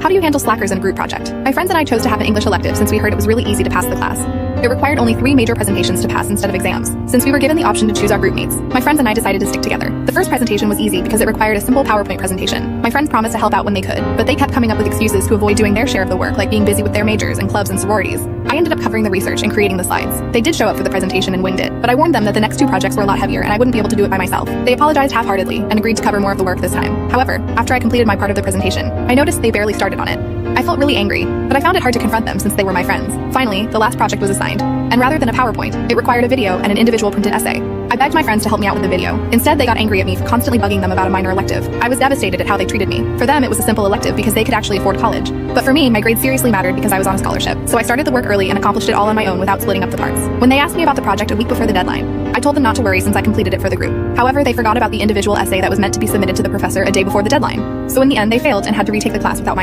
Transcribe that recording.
How do you handle slackers in a group project? My friends and I chose to have an English elective since we heard it was really easy to pass the class. It required only 3 major presentations to pass instead of exams. Since we were given the option to choose our group mates, my friends and I decided to stick together. The first presentation was easy because it required a simple PowerPoint presentation. My friends promised to help out when they could, but they kept coming up with excuses to avoid doing their share of the work, like being busy with their majors and clubs and sororities. I ended up covering the research and creating the slides. They did show up for the presentation and winged it, but I warned them that the next 2 projects were a lot heavier and I wouldn't be able to do it by myself. They apologized half-heartedly and agreed to cover more of the work this time. However, after I completed my part of the presentation, I noticed they barely started on it. I felt really angry, but I found it hard to confront them since they were my friends. Finally, the last project was assigned, and rather than a PowerPoint, it required a video and an individual printed essay. I begged my friends to help me out with the video. Instead, they got angry at me for constantly bugging them about a minor elective. I was devastated at how they treated me. For them, it was a simple elective because they could actually afford college. But for me, my grades seriously mattered because I was on a scholarship. So I started the work early and accomplished it all on my own without splitting up the parts. When they asked me about the project a week before the deadline, I told them not to worry since I completed it for the group. However, they forgot about the individual essay that was meant to be submitted to the professor a day before the deadline. So in the end, they failed and had to retake the class without my